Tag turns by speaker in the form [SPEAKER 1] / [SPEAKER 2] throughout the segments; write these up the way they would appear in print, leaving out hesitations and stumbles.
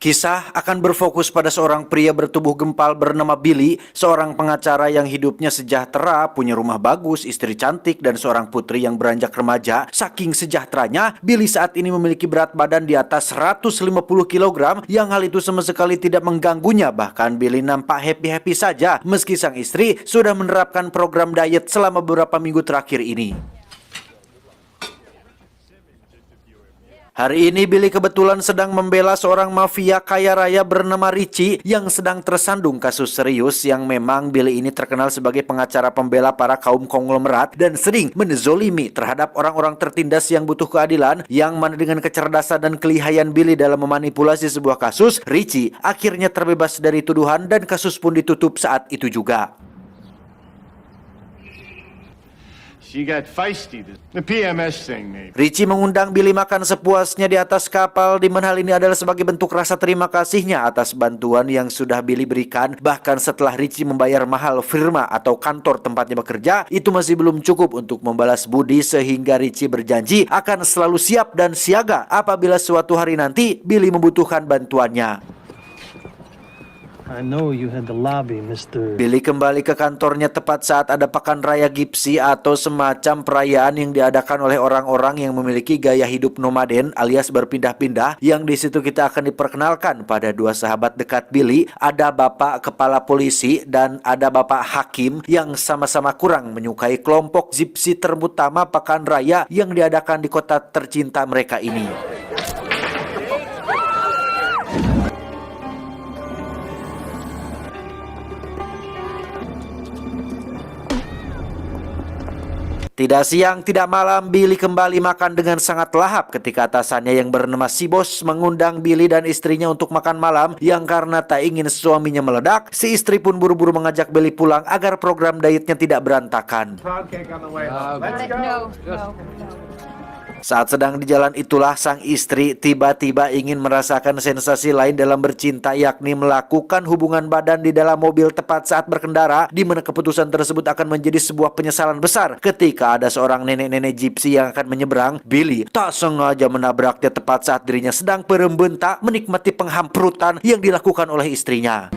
[SPEAKER 1] Kisah akan berfokus pada seorang pria bertubuh gempal bernama Billy, seorang pengacara yang hidupnya sejahtera, punya rumah bagus, istri cantik, dan seorang putri yang beranjak remaja. Saking sejahteranya, Billy saat ini memiliki berat badan di atas 150 kg, yang hal itu sama sekali tidak mengganggunya. Bahkan Billy nampak happy-happy saja, meski sang istri sudah menerapkan program diet selama beberapa minggu terakhir ini. Hari ini Billy kebetulan sedang membela seorang mafia kaya raya bernama Richie yang sedang tersandung kasus serius. Yang memang Billy ini terkenal sebagai pengacara pembela para kaum konglomerat dan sering menzolimi terhadap orang-orang tertindas yang butuh keadilan. Yang mana dengan kecerdasan dan kelihayan Billy dalam memanipulasi sebuah kasus, Richie akhirnya terbebas dari tuduhan dan kasus pun ditutup saat itu juga.
[SPEAKER 2] She got feisty. The PMS thing, maybe.
[SPEAKER 1] Richie mengundang Billy makan sepuasnya di atas kapal, di mana hal ini adalah sebagai bentuk rasa terima kasihnya atas bantuan yang sudah Billy berikan. Bahkan setelah Richie membayar mahal firma atau kantor tempatnya bekerja, itu masih belum cukup untuk membalas budi, sehingga Richie berjanji akan selalu siap dan siaga apabila suatu hari nanti Billy membutuhkan bantuannya.
[SPEAKER 3] I know you had the lobby, Mr.
[SPEAKER 1] Billy kembali ke kantornya tepat saat ada Pekan Raya Gypsy atau semacam perayaan yang diadakan oleh orang-orang yang memiliki gaya hidup nomaden alias berpindah-pindah. Yang di situ kita akan diperkenalkan pada dua sahabat dekat Billy. Ada Bapak Kepala Polisi dan ada Bapak Hakim yang sama-sama kurang menyukai kelompok Gypsy terutama Pekan Raya yang diadakan di kota tercinta mereka ini. Tidak siang, tidak malam, Billy kembali makan dengan sangat lahap ketika atasannya yang bernama si Bos mengundang Billy dan istrinya untuk makan malam. Yang karena tak ingin suaminya meledak, si istri pun buru-buru mengajak Billy pulang agar program dietnya tidak berantakan. Saat sedang di jalan itulah sang istri tiba-tiba ingin merasakan sensasi lain dalam bercinta, yakni melakukan hubungan badan di dalam mobil tepat saat berkendara, di mana keputusan tersebut akan menjadi sebuah penyesalan besar ketika ada seorang nenek-nenek Gypsy yang akan menyeberang. Billy tak sengaja menabraknya tepat saat dirinya sedang berembentak menikmati penghamprutan yang dilakukan oleh istrinya.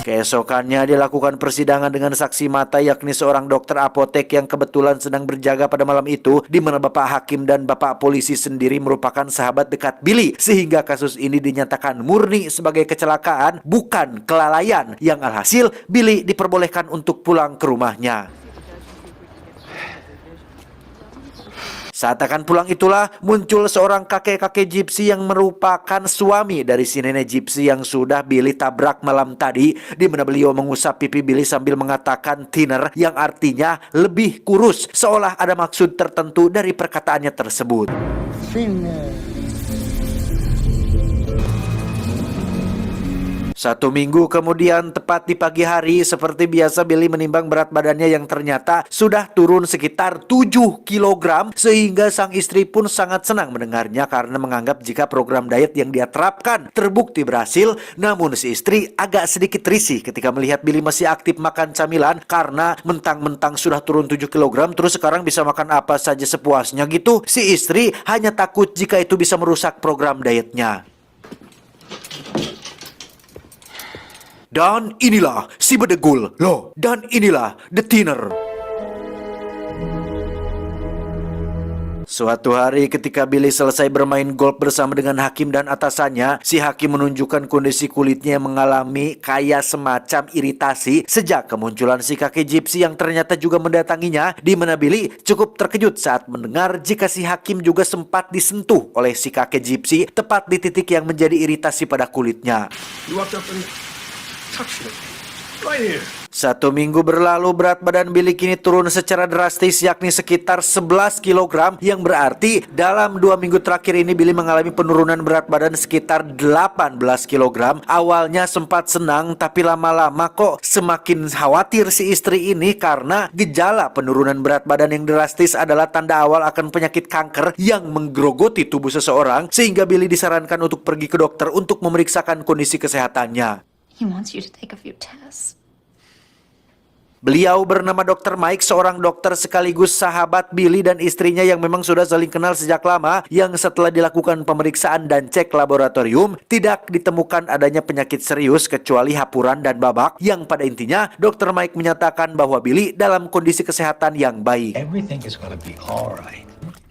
[SPEAKER 1] Keesokannya dilakukan persidangan dengan saksi mata, yakni seorang dokter apotek yang kebetulan sedang berjaga pada malam itu, di mana Bapak Hakim dan Bapak Polisi sendiri merupakan sahabat dekat Billy, sehingga kasus ini dinyatakan murni sebagai kecelakaan, bukan kelalaian, yang alhasil Billy diperbolehkan untuk pulang ke rumahnya. Saat akan pulang itulah muncul seorang kakek-kakek Gypsy yang merupakan suami dari si nenek Gypsy yang sudah Billy tabrak malam tadi, di mana beliau mengusap pipi Billy sambil mengatakan thinner, yang artinya lebih kurus, seolah ada maksud tertentu dari perkataannya tersebut. Satu minggu kemudian, tepat di pagi hari, seperti biasa Billy menimbang berat badannya yang ternyata sudah turun sekitar 7 kg, sehingga sang istri pun sangat senang mendengarnya karena menganggap jika program diet yang dia terapkan terbukti berhasil. Namun si istri agak sedikit risih ketika melihat Billy masih aktif makan camilan, karena mentang-mentang sudah turun 7 kg terus sekarang bisa makan apa saja sepuasnya gitu. Si istri hanya takut jika itu bisa merusak program dietnya. Dan inilah si bedegul, loh. Dan inilah the thinner. Suatu hari ketika Billy selesai bermain golf bersama dengan Hakim dan atasannya, si Hakim menunjukkan kondisi kulitnya yang mengalami kayak semacam iritasi sejak kemunculan si kakek Gypsy yang ternyata juga mendatanginya, di mana Billy cukup terkejut saat mendengar jika si Hakim juga sempat disentuh oleh si kakek Gypsy tepat di titik yang menjadi iritasi pada kulitnya. Satu minggu berlalu, berat badan Billy kini turun secara drastis, yakni sekitar 11 kg, yang berarti dalam 2 minggu terakhir ini Billy mengalami penurunan berat badan sekitar 18 kg. Awalnya sempat senang, tapi lama-lama kok semakin khawatir si istri ini, karena gejala penurunan berat badan yang drastis adalah tanda awal akan penyakit kanker yang menggerogoti tubuh seseorang, sehingga Billy disarankan untuk pergi ke dokter untuk memeriksakan kondisi kesehatannya.
[SPEAKER 4] He wants you to take a few tests.
[SPEAKER 1] Beliau bernama Dr. Mike, seorang dokter sekaligus sahabat Billy dan istrinya yang memang sudah saling kenal sejak lama, yang setelah dilakukan pemeriksaan dan cek laboratorium, tidak ditemukan adanya penyakit serius kecuali hapuran dan babak, yang pada intinya Dr. Mike menyatakan bahwa Billy dalam kondisi kesehatan yang baik.
[SPEAKER 4] Everything is gonna be all right.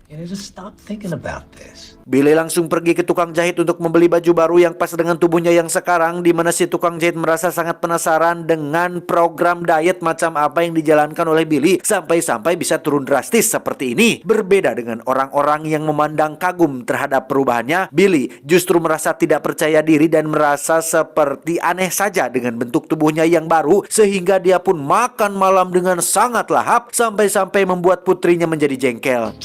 [SPEAKER 4] You know, just stop thinking about this.
[SPEAKER 1] Billy langsung pergi ke tukang jahit untuk membeli baju baru yang pas dengan tubuhnya yang sekarang, di mana si tukang jahit merasa sangat penasaran dengan program diet macam apa yang dijalankan oleh Billy sampai-sampai bisa turun drastis seperti ini. Berbeda dengan orang-orang yang memandang kagum terhadap perubahannya, Billy justru merasa tidak percaya diri dan merasa seperti aneh saja dengan bentuk tubuhnya yang baru, sehingga dia pun makan malam dengan sangat lahap sampai-sampai membuat putrinya menjadi jengkel.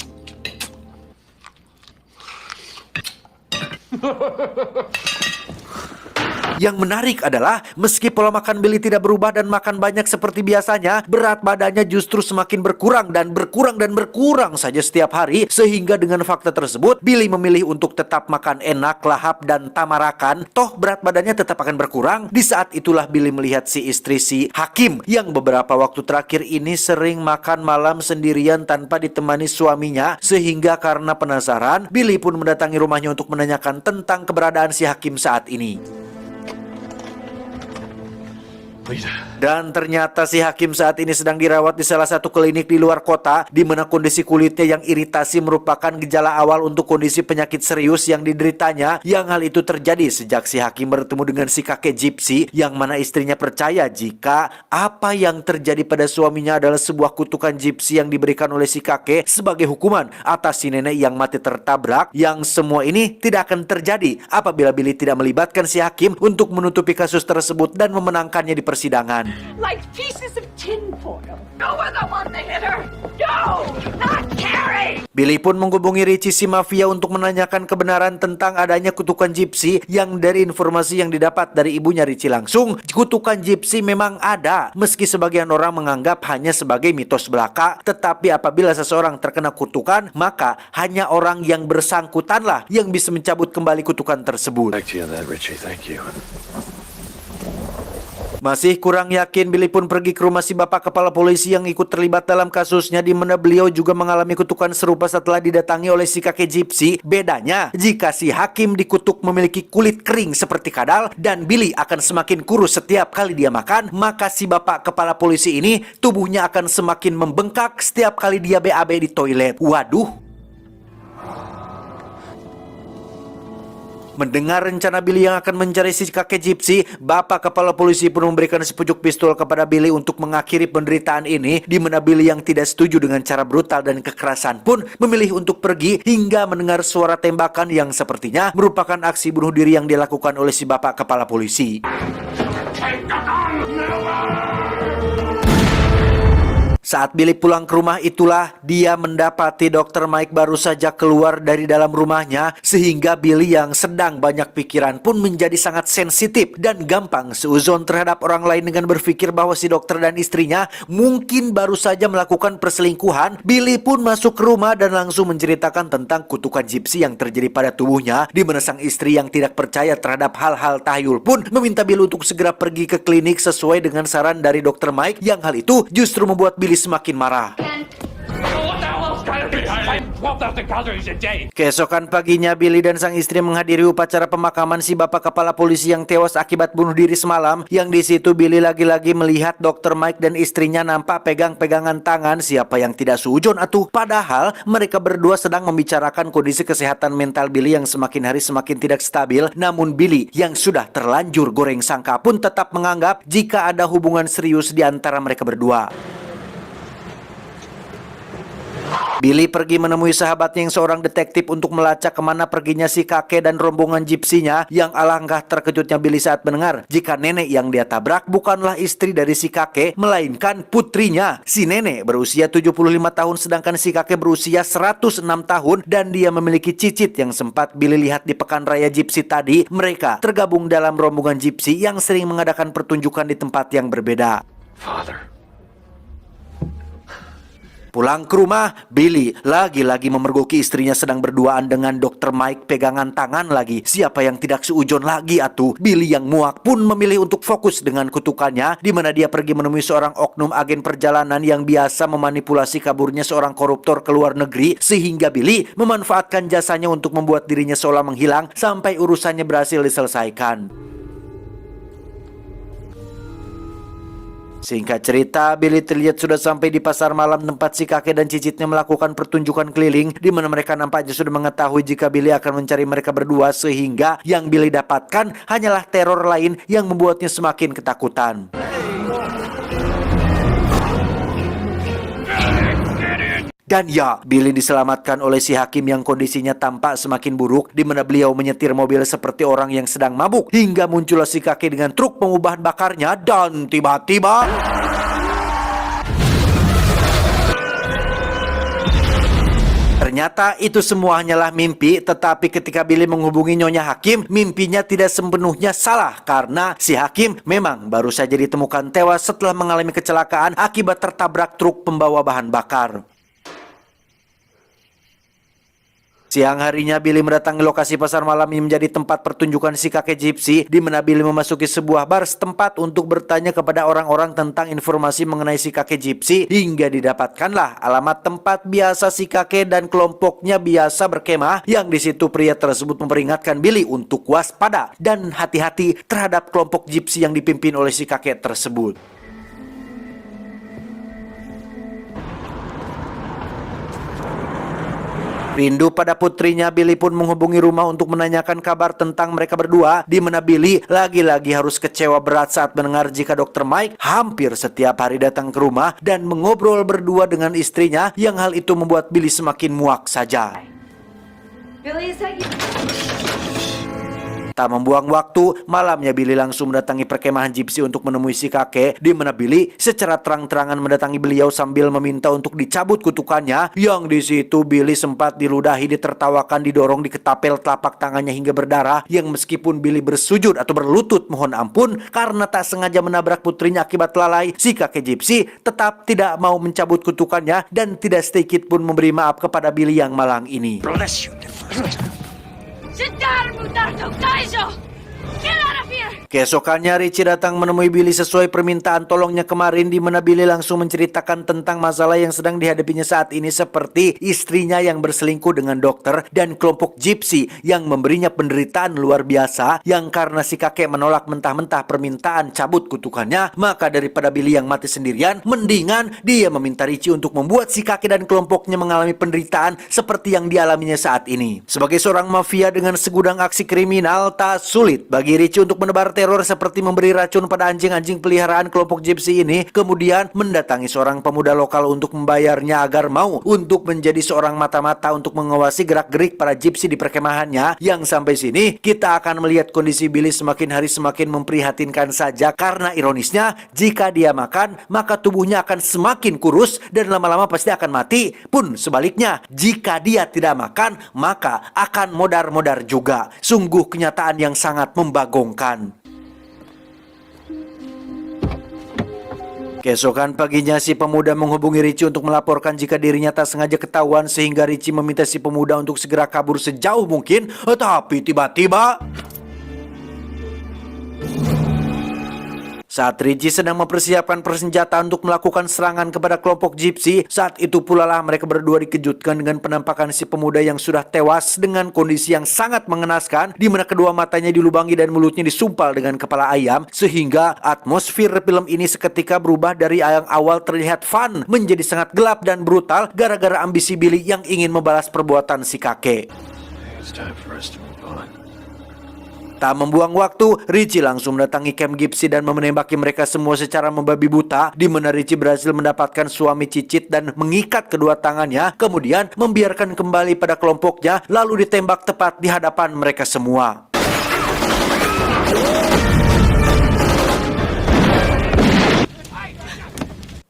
[SPEAKER 1] Yang menarik adalah meski pola makan Billy tidak berubah dan makan banyak seperti biasanya, berat badannya justru semakin berkurang dan berkurang dan berkurang saja setiap hari, sehingga dengan fakta tersebut Billy memilih untuk tetap makan enak, lahap dan tamarakan, toh berat badannya tetap akan berkurang. Di saat itulah Billy melihat si istri si Hakim yang beberapa waktu terakhir ini sering makan malam sendirian tanpa ditemani suaminya, sehingga karena penasaran Billy pun mendatangi rumahnya untuk menanyakan tentang keberadaan si Hakim saat ini. Dan ternyata si Hakim saat ini sedang dirawat di salah satu klinik di luar kota, di mana kondisi kulitnya yang iritasi merupakan gejala awal untuk kondisi penyakit serius yang dideritanya, yang hal itu terjadi sejak si Hakim bertemu dengan si kakek Gypsy, yang mana istrinya percaya jika apa yang terjadi pada suaminya adalah sebuah kutukan Gypsy yang diberikan oleh si kakek sebagai hukuman atas si nenek yang mati tertabrak, yang semua ini tidak akan terjadi apabila Billy tidak melibatkan si Hakim untuk menutupi kasus tersebut dan memenangkannya di persidangan.
[SPEAKER 5] Like pieces of tinfoil. No one the one that hit her. No, not Carrie.
[SPEAKER 1] Billy pun menghubungi Richie si mafia untuk menanyakan kebenaran tentang adanya kutukan Gypsy, yang dari informasi yang didapat dari ibunya Richie langsung, kutukan Gypsy memang ada, meski sebagian orang menganggap hanya sebagai mitos belaka, tetapi apabila seseorang terkena kutukan, maka hanya orang yang bersangkutanlah yang bisa mencabut kembali kutukan tersebut.
[SPEAKER 6] Back to you on that, Richie. Thank you.
[SPEAKER 1] Masih kurang yakin, Billy pun pergi ke rumah si bapak kepala polisi yang ikut terlibat dalam kasusnya, di mana beliau juga mengalami kutukan serupa setelah didatangi oleh si kakek Gypsy. Bedanya, jika si Hakim dikutuk memiliki kulit kering seperti kadal dan Billy akan semakin kurus setiap kali dia makan, maka si bapak kepala polisi ini tubuhnya akan semakin membengkak setiap kali dia BAB di toilet. Waduh. Mendengar rencana Billy yang akan mencari si kakek Gypsy, bapak kepala polisi pun memberikan sepucuk pistol kepada Billy untuk mengakhiri penderitaan ini, di mana Billy yang tidak setuju dengan cara brutal dan kekerasan pun memilih untuk pergi hingga mendengar suara tembakan yang sepertinya merupakan aksi bunuh diri yang dilakukan oleh si bapak kepala polisi. Saat Billy pulang ke rumah itulah dia mendapati Dr. Mike baru saja keluar dari dalam rumahnya, sehingga Billy yang sedang banyak pikiran pun menjadi sangat sensitif dan gampang seuzon terhadap orang lain dengan berpikir bahwa si dokter dan istrinya mungkin baru saja melakukan perselingkuhan. Billy pun masuk ke rumah dan langsung menceritakan tentang kutukan Gypsy yang terjadi pada tubuhnya, di mana sang istri yang tidak percaya terhadap hal-hal tahyul pun meminta Billy untuk segera pergi ke klinik sesuai dengan saran dari Dr. Mike, yang hal itu justru membuat Billy semakin marah. Keesokan paginya, Billy dan sang istri menghadiri upacara pemakaman si bapak kepala polisi yang tewas akibat bunuh diri semalam, yang di situ Billy lagi-lagi melihat Dr. Mike dan istrinya nampak pegang-pegangan tangan. Siapa yang tidak sujon atuh? Padahal mereka berdua sedang membicarakan kondisi kesehatan mental Billy yang semakin hari semakin tidak stabil. Namun Billy yang sudah terlanjur goreng sangka pun tetap menganggap jika ada hubungan serius di antara mereka berdua. Billy pergi menemui sahabatnya yang seorang detektif untuk melacak kemana perginya si kakek dan rombongan Gypsy-nya, yang alangkah terkejutnya Billy saat mendengar jika nenek yang dia tabrak bukanlah istri dari si kakek, melainkan putrinya. Si nenek berusia 75 tahun sedangkan si kakek berusia 106 tahun, dan dia memiliki cicit yang sempat Billy lihat di pekan raya Gypsy tadi. Mereka tergabung dalam rombongan Gypsy yang sering mengadakan pertunjukan di tempat yang berbeda.
[SPEAKER 6] Father.
[SPEAKER 1] Pulang ke rumah, Billy lagi-lagi memergoki istrinya sedang berduaan dengan Dr. Mike pegangan tangan lagi. Siapa yang tidak seujon lagi atuh? Billy yang muak pun memilih untuk fokus dengan kutukannya, di mana dia pergi menemui seorang oknum agen perjalanan yang biasa memanipulasi kaburnya seorang koruptor ke luar negeri, sehingga Billy memanfaatkan jasanya untuk membuat dirinya seolah menghilang sampai urusannya berhasil diselesaikan. Singkat cerita, Billy terlihat sudah sampai di pasar malam tempat si kakek dan cicitnya melakukan pertunjukan keliling, di mana mereka nampaknya sudah mengetahui jika Billy akan mencari mereka berdua, sehingga yang Billy dapatkan hanyalah teror lain yang membuatnya semakin ketakutan. Dan ya, Billy diselamatkan oleh si hakim yang kondisinya tampak semakin buruk, di mana beliau menyetir mobil seperti orang yang sedang mabuk, hingga muncullah si kakek dengan truk pengubah bakarnya, dan tiba-tiba ternyata itu semua hanyalah mimpi. Tetapi ketika Billy menghubungi Nyonya Hakim, mimpinya tidak sepenuhnya salah, karena si Hakim memang baru saja ditemukan tewas setelah mengalami kecelakaan akibat tertabrak truk pembawa bahan bakar. Siang harinya, Billy mendatangi lokasi pasar malam yang menjadi tempat pertunjukan si kakek Gypsy, di mana Billy memasuki sebuah bar setempat untuk bertanya kepada orang-orang tentang informasi mengenai si kakek Gypsy, hingga didapatkanlah alamat tempat biasa si kakek dan kelompoknya biasa berkemah, yang di situ pria tersebut memperingatkan Billy untuk waspada dan hati-hati terhadap kelompok Gypsy yang dipimpin oleh si kakek tersebut. Rindu pada putrinya, Billy pun menghubungi rumah untuk menanyakan kabar tentang mereka berdua, di mana Billy lagi-lagi harus kecewa berat saat mendengar jika Dr. Mike hampir setiap hari datang ke rumah dan mengobrol berdua dengan istrinya, yang hal itu membuat Billy semakin muak saja.
[SPEAKER 5] Billy, is that you?
[SPEAKER 1] Tak membuang waktu, malamnya Billy langsung mendatangi perkemahan Gypsy untuk menemui si kakek, di mana Billy secara terang-terangan mendatangi beliau sambil meminta untuk dicabut kutukannya, yang di situ Billy sempat diludahi, ditertawakan, didorong, diketapel telapak tangannya hingga berdarah, yang meskipun Billy bersujud atau berlutut mohon ampun karena tak sengaja menabrak putrinya akibat lalai, si kakek Gypsy tetap tidak mau mencabut kutukannya dan tidak sedikit pun memberi maaf kepada Billy yang malang ini.
[SPEAKER 4] Bless you,
[SPEAKER 5] Get out of here!
[SPEAKER 1] Keesokannya Richie datang menemui Billy sesuai permintaan tolongnya kemarin, di mana Billy langsung menceritakan tentang masalah yang sedang dihadapinya saat ini, seperti istrinya yang berselingkuh dengan dokter dan kelompok Gypsy yang memberinya penderitaan luar biasa, yang karena si kakek menolak mentah-mentah permintaan cabut kutukannya, maka daripada Billy yang mati sendirian, mendingan dia meminta Richie untuk membuat si kakek dan kelompoknya mengalami penderitaan seperti yang dialaminya saat ini. Sebagai seorang mafia dengan segudang aksi kriminal, tak sulit bagi Richie untuk menebar teror seperti memberi racun pada anjing-anjing peliharaan kelompok Gypsy ini, kemudian mendatangi seorang pemuda lokal untuk membayarnya agar mau untuk menjadi seorang mata-mata untuk mengawasi gerak-gerik para Gypsy di perkemahannya, yang sampai sini kita akan melihat kondisi Billy semakin hari semakin memprihatinkan saja, karena ironisnya jika dia makan maka tubuhnya akan semakin kurus dan lama-lama pasti akan mati, pun sebaliknya jika dia tidak makan maka akan modar-modar juga. Sungguh kenyataan yang sangat membagongkan. Keesokan paginya si pemuda menghubungi Richie untuk melaporkan jika dirinya tak sengaja ketahuan, sehingga Richie meminta si pemuda untuk segera kabur sejauh mungkin. Tapi tiba-tiba saat Richie sedang mempersiapkan persenjataan untuk melakukan serangan kepada kelompok Gypsy, saat itu pula lah mereka berdua dikejutkan dengan penampakan si pemuda yang sudah tewas dengan kondisi yang sangat mengenaskan, di mana kedua matanya dilubangi dan mulutnya disumpal dengan kepala ayam, sehingga atmosfer film ini seketika berubah dari yang awal terlihat fun menjadi sangat gelap dan brutal gara-gara ambisi Billy yang ingin membalas perbuatan si kakek.
[SPEAKER 2] It's time for us to move on.
[SPEAKER 1] Tak membuang waktu, Richie langsung mendatangi camp Gypsy dan menembaki mereka semua secara membabi buta, di mana Richie berhasil mendapatkan suami cicit dan mengikat kedua tangannya, kemudian membiarkan kembali pada kelompoknya, lalu ditembak tepat di hadapan mereka semua.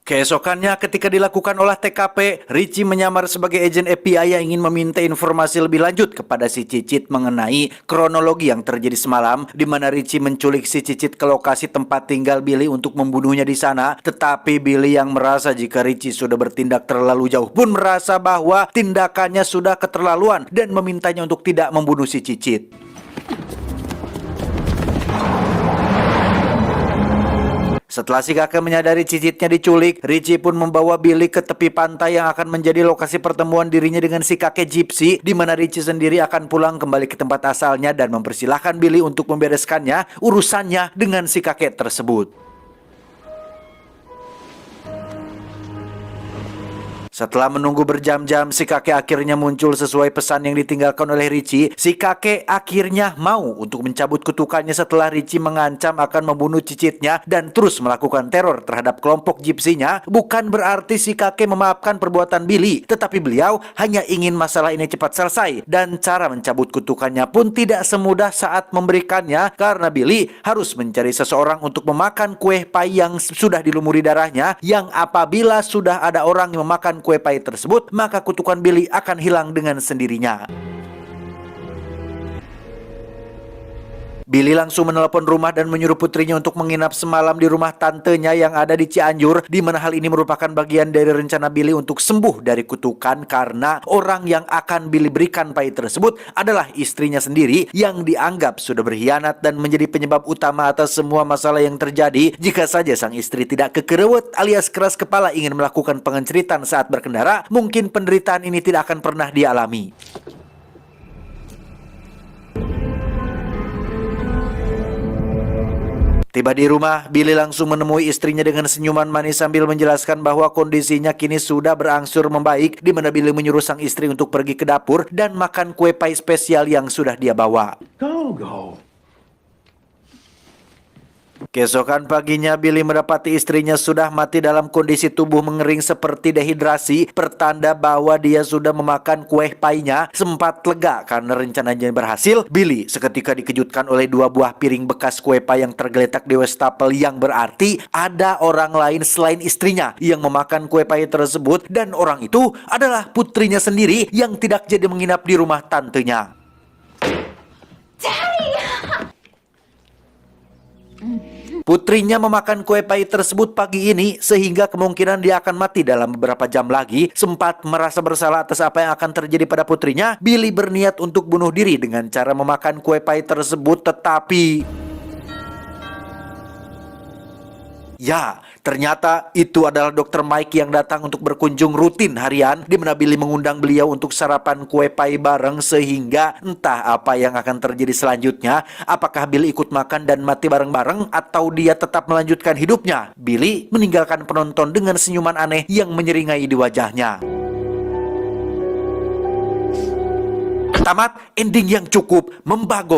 [SPEAKER 1] Keesokannya ketika dilakukan olah TKP, Richie menyamar sebagai agen FBI yang ingin meminta informasi lebih lanjut kepada si Cicit mengenai kronologi yang terjadi semalam, di mana Richie menculik si Cicit ke lokasi tempat tinggal Billy untuk membunuhnya di sana. Tetapi Billy yang merasa jika Richie sudah bertindak terlalu jauh pun merasa bahwa tindakannya sudah keterlaluan dan memintanya untuk tidak membunuh si Cicit. Setelah si kakek menyadari Cicitnya diculik, Richie pun membawa Billy ke tepi pantai yang akan menjadi lokasi pertemuan dirinya dengan si kakek Gypsy, di mana Richie sendiri akan pulang kembali ke tempat asalnya dan mempersilahkan Billy untuk membereskannya urusannya dengan si kakek tersebut. Setelah menunggu berjam-jam, si kakek akhirnya muncul sesuai pesan yang ditinggalkan oleh Richie. Si kakek akhirnya mau untuk mencabut kutukannya setelah Richie mengancam akan membunuh Cicitnya dan terus melakukan teror terhadap kelompok Gypsy-nya. Bukan berarti si kakek memaafkan perbuatan Billy, tetapi beliau hanya ingin masalah ini cepat selesai. Dan cara mencabut kutukannya pun tidak semudah saat memberikannya, karena Billy harus mencari seseorang untuk memakan kue pai yang sudah dilumuri darahnya, yang apabila sudah ada orang yang memakan kue pai tersebut, maka kutukan Billy akan hilang dengan sendirinya. Billy langsung menelpon rumah dan menyuruh putrinya untuk menginap semalam di rumah tantenya yang ada di Cianjur, di mana hal ini merupakan bagian dari rencana Billy untuk sembuh dari kutukan, karena orang yang akan Billy berikan pai tersebut adalah istrinya sendiri yang dianggap sudah berkhianat dan menjadi penyebab utama atas semua masalah yang terjadi. Jika saja sang istri tidak kekerewet alias keras kepala ingin melakukan pengenceritan saat berkendara, mungkin penderitaan ini tidak akan pernah dialami. Tiba di rumah, Billy langsung menemui istrinya dengan senyuman manis sambil menjelaskan bahwa kondisinya kini sudah berangsur membaik, di mana Billy menyuruh sang istri untuk pergi ke dapur dan makan kue pai spesial yang sudah dia bawa.
[SPEAKER 4] Go.
[SPEAKER 1] Keesokan paginya, Billy mendapati istrinya sudah mati dalam kondisi tubuh mengering seperti dehidrasi, pertanda bahwa dia sudah memakan kue painya. Sempat lega karena rencananya berhasil, Billy seketika dikejutkan oleh 2 buah piring bekas kue pai yang tergeletak di wastafel, yang berarti ada orang lain selain istrinya yang memakan kue pai tersebut, dan orang itu adalah putrinya sendiri yang tidak jadi menginap di rumah tantenya. Putrinya memakan kue pai tersebut pagi ini, sehingga kemungkinan dia akan mati dalam beberapa jam lagi. Sempat merasa bersalah atas apa yang akan terjadi pada putrinya, Billy berniat untuk bunuh diri dengan cara memakan kue pai tersebut, tetapi ya, ternyata itu adalah Dr. Mike yang datang untuk berkunjung rutin harian, di mana Billy mengundang beliau untuk sarapan kue pai bareng, sehingga entah apa yang akan terjadi selanjutnya. Apakah Billy ikut makan dan mati bareng-bareng, atau dia tetap melanjutkan hidupnya? Billy meninggalkan penonton dengan senyuman aneh yang menyeringai di wajahnya. Tamat ending yang cukup membagong.